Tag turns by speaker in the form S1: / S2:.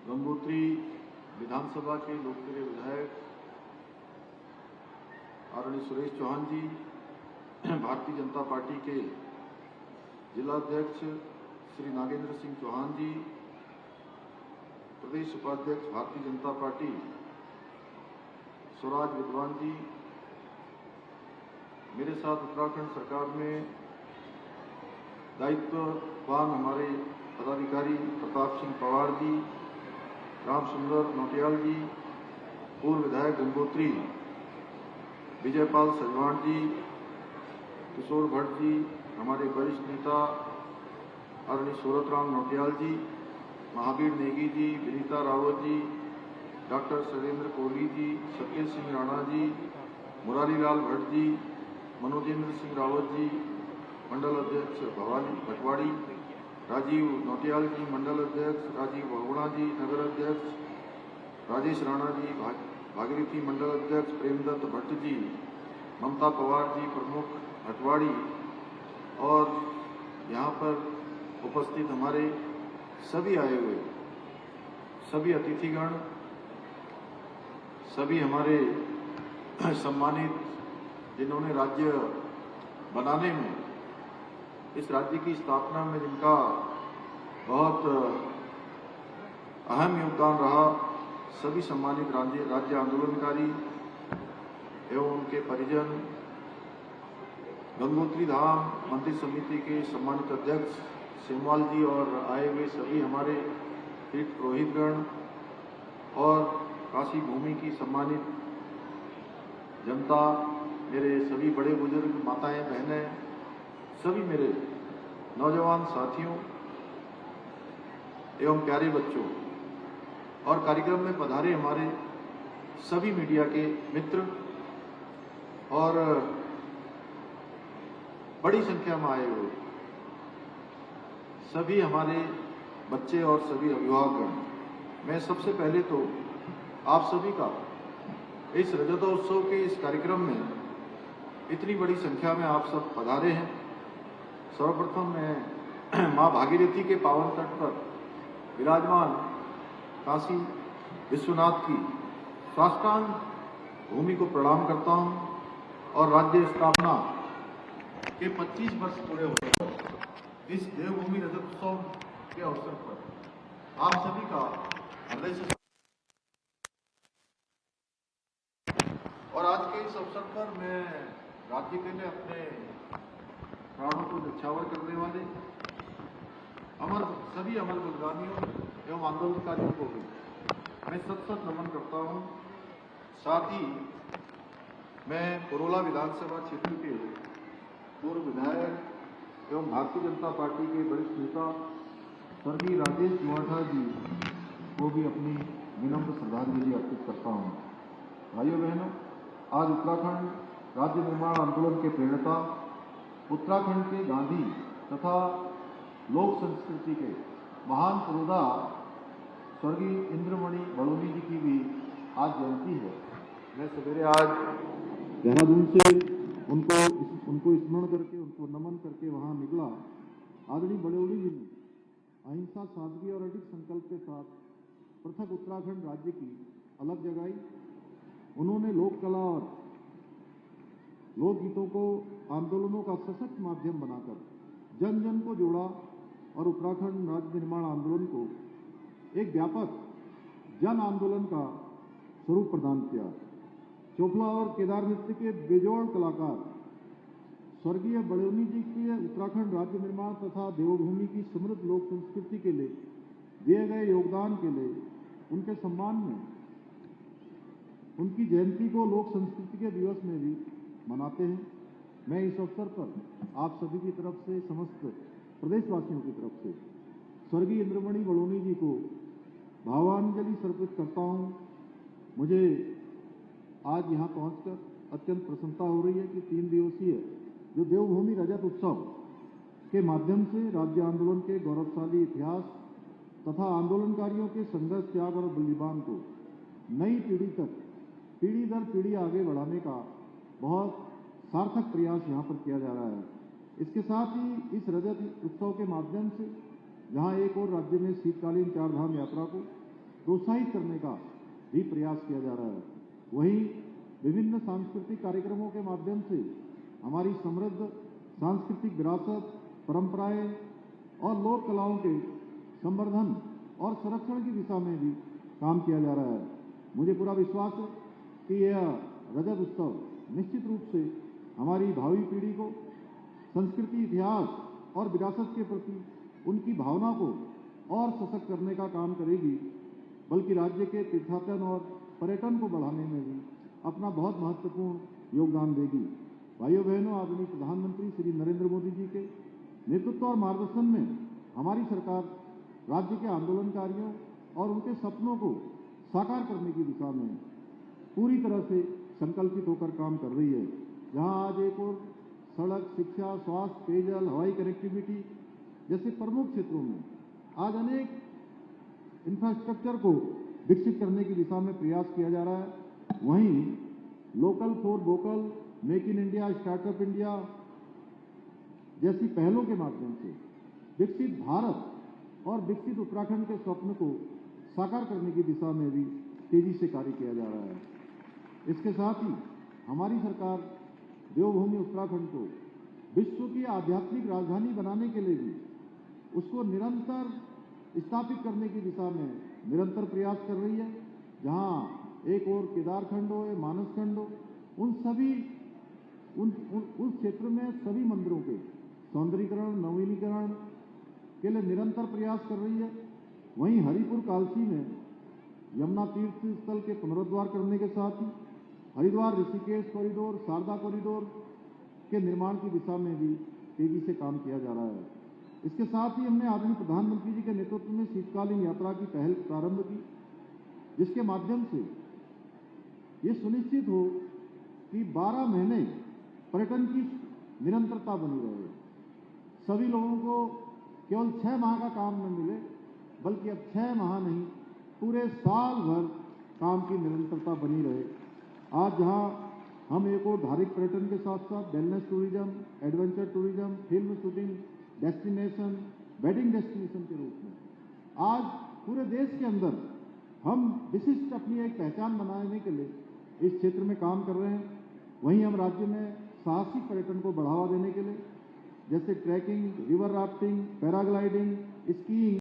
S1: गंगोत्री विधानसभा के लोकप्रिय विधायक आदरणीय सुरेश चौहान जी, भारतीय जनता पार्टी के जिलाध्यक्ष श्री नागेंद्र सिंह चौहान जी, प्रदेश उपाध्यक्ष भारतीय जनता पार्टी स्वराज विद्वान जी, मेरे साथ उत्तराखंड सरकार में दायित्ववान हमारे पदाधिकारी प्रताप सिंह पवार जी, रामसुंदर नौटियाल जी, पूर्व विधायक गंगोत्री विजयपाल सजवाण जी, किशोर भट्ट जी, हमारे वरिष्ठ नेता आदरणीय सूरतराम नौटियाल जी, महावीर नेगी जी, विनीता रावत जी, डॉक्टर सरेंद्र कोहली जी, सत्येंद्र सिंह राणा जी, मुरारी लाल भट्ट जी, मनोजेंद्र सिंह रावत जी, मंडल अध्यक्ष भवानी भटवाड़ी, राजीव नौटियाल जी, मंडल अध्यक्ष राजीव बहुगुणा जी, नगर अध्यक्ष राजेश राणा जी, भागीरथी मंडल अध्यक्ष प्रेमदत्त भट्ट जी, ममता पवार जी, प्रमुख भटवाड़ी, और यहाँ पर उपस्थित हमारे सभी आए हुए सभी अतिथिगण, सभी हमारे सम्मानित जिन्होंने राज्य बनाने में, इस राज्य की स्थापना में जिनका बहुत अहम योगदान रहा, सभी सम्मानित राज्य आंदोलनकारी एवं उनके परिजन, गंगोत्री धाम मंदिर समिति के सम्मानित अध्यक्ष सेमवाल जी और आए हुए सभी हमारे तीर्थ पुरोहितगण और काशी भूमि की सम्मानित जनता, मेरे सभी बड़े बुजुर्ग, माताएं, बहनें, सभी मेरे नौजवान साथियों एवं प्यारे बच्चों, और कार्यक्रम में पधारे हमारे सभी मीडिया के मित्र और बड़ी संख्या में आए हुए सभी हमारे बच्चे और सभी अभिभावकगण, मैं सबसे पहले तो आप सभी का इस रजतोत्सव के इस कार्यक्रम में इतनी बड़ी संख्या में आप सब पधारे हैं। सर्वप्रथम मैं मां भागीरथी के पावन तट पर विराजमान काशी विश्वनाथ की साष्टांग भूमि को प्रणाम करता हूं और राज्य स्थापना के 25 वर्ष पूरे हो गए इस देवभूमि रजतोत्सव के अवसर पर आप सभी का हृदय से, और आज के इस अवसर पर मैं राज्य के लिए अपने प्राणों को न्यौछावर करने वाले सभी अमर बलिदानियों एवं आंदोलनकारियों को भी मैं सत नमन करता हूं। साथ ही मैं पुरोला विधानसभा क्षेत्र के पूर्व विधायक एवं भारतीय जनता पार्टी के वरिष्ठ नेता स्वर्गीय राजेश जुआठा जी को भी अपनी विनम्र श्रद्धांजलि अर्पित करता हूं। भाइयों बहनों, आज उत्तराखंड राज्य निर्माण आंदोलन के प्रेरणा, उत्तराखंड के गांधी तथा लोक संस्कृति के महान पुरोधा स्वर्गीय इंद्रमणि बड़ोनी जी की भी आज जयंती है। मैं सवेरे आज देहरादून से उनको स्मरण करके, उनको नमन करके वहां निकला। आदरणीय बड़ोनी जी ने अहिंसा, सादगी और अडिग संकल्प के साथ पृथक उत्तराखंड राज्य की अलग जगाई। उन्होंने लोक कला और लोकगीतों को आंदोलनों का सशक्त माध्यम बनाकर जन जन को जोड़ा और उत्तराखंड राज्य निर्माण आंदोलन को एक व्यापक जन आंदोलन का स्वरूप प्रदान किया। चोपला और केदार नृत्य के बेजोड़ कलाकार स्वर्गीय बड़ोनी जी के उत्तराखंड राज्य निर्माण तथा देवभूमि की समृद्ध लोक संस्कृति के लिए दिए गए योगदान के लिए उनके सम्मान में उनकी जयंती को लोक संस्कृति के दिवस में भी मनाते हैं। मैं इस अवसर पर आप सभी की तरफ से, समस्त प्रदेशवासियों की तरफ से स्वर्गीय इंद्रमणि बड़ोनी जी को भावांजलि समर्पित करता हूं। मुझे आज यहाँ पहुंचकर अत्यंत प्रसन्नता हो रही है कि 3 दिवसीय जो देवभूमि रजत उत्सव के माध्यम से राज्य आंदोलन के गौरवशाली इतिहास तथा आंदोलनकारियों के संघर्ष, त्याग और बलिदान को नई पीढ़ी तक, पीढ़ी दर पीढ़ी आगे बढ़ाने का बहुत सार्थक प्रयास यहाँ पर किया जा रहा है। इसके साथ ही इस रजत उत्सव के माध्यम से जहाँ एक और राज्य में शीतकालीन 4 धाम यात्रा को प्रोत्साहित करने का भी प्रयास किया जा रहा है। वहीं विभिन्न सांस्कृतिक कार्यक्रमों के माध्यम से हमारी समृद्ध सांस्कृतिक विरासत, परंपराएं और लोक कलाओं के संवर्धन और संरक्षण की दिशा में भी काम किया जा रहा है। मुझे पूरा विश्वास है कि यह रजत उत्सव निश्चित रूप से हमारी भावी पीढ़ी को संस्कृति, इतिहास और विरासत के प्रति उनकी भावना को और सशक्त करने का काम करेगी, बल्कि राज्य के तीर्थाटन और पर्यटन को बढ़ाने में भी अपना बहुत महत्वपूर्ण योगदान देगी। भाइयों बहनों, आदरणीय प्रधानमंत्री श्री नरेंद्र मोदी जी के नेतृत्व और मार्गदर्शन में हमारी सरकार राज्य के आंदोलनकारियों और उनके सपनों को साकार करने की दिशा में पूरी तरह से संकल्पित होकर काम कर रही है। जहां आज एक और सड़क, शिक्षा, स्वास्थ्य, पेयजल, हवाई कनेक्टिविटी जैसे प्रमुख क्षेत्रों में आज अनेक इंफ्रास्ट्रक्चर को विकसित करने की दिशा में प्रयास किया जा रहा है, वहीं local for vocal, make in India, startup India जैसी पहलों के माध्यम से विकसित भारत और विकसित उत्तराखंड के स्वप्न को साकार करने की दिशा में भी तेजी से कार्य किया जा रहा है। इसके साथ ही हमारी सरकार देवभूमि उत्तराखंड को विश्व की आध्यात्मिक राजधानी बनाने के लिए भी उसको निरंतर स्थापित करने की दिशा में निरंतर प्रयास कर रही है। जहां एक और केदारखंड हो या मानसखंड हो, उस क्षेत्र में सभी मंदिरों के सौंदर्यीकरण, नवीनीकरण के लिए निरंतर प्रयास कर रही है। वहीं हरिपुर कालसी में यमुना तीर्थ स्थल के पुनरुद्धार करने के साथ ही हरिद्वार ऋषिकेश कॉरिडोर, शारदा कॉरिडोर के निर्माण की दिशा में भी तेजी से काम किया जा रहा है। इसके साथ ही हमने आदरणीय प्रधानमंत्री जी के नेतृत्व में शीतकालीन यात्रा की पहल प्रारंभ की, जिसके माध्यम से ये सुनिश्चित हो कि 12 महीने पर्यटन की निरंतरता बनी रहे। सभी लोगों को केवल 6 माह का काम न मिले, बल्कि अब 6 माह नहीं, पूरे साल भर काम की निरंतरता बनी रहे। आज जहां हम एक और धार्मिक पर्यटन के साथ साथ wellness tourism, adventure tourism, film shooting destination, wedding destination के रूप में आज पूरे देश के अंदर हम विशिष्ट अपनी एक पहचान बनाने के लिए इस क्षेत्र में काम कर रहे हैं। वहीं हम राज्य में साहसिक पर्यटन को बढ़ावा देने के लिए जैसे trekking, river rafting, paragliding, skiing